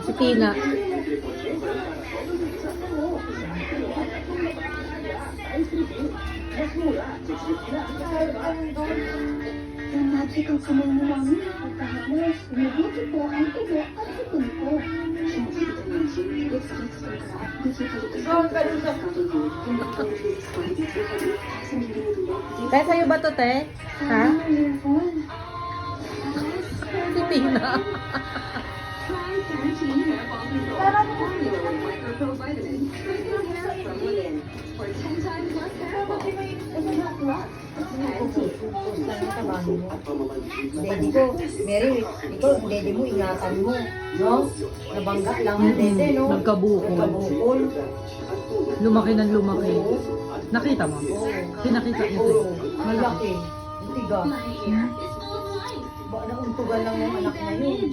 Si Tina. Ang magical sa mga namin, pagkahalos, mabuti po ang ubo at sipon ko. Te, sa'yo ba to, te? Ha? Si Tina. Daddy ko, Mary, ikaw, daddy mo, ingatan mo, no? Nabangga lang ang dede, no? Nagkabukol. Nagkabukol. Lumaki ng lumaki. Nakita mo? Pinakita niyo, te. Oo, malaki. Tiga. Ba, nauntugan lang yung anak na yun.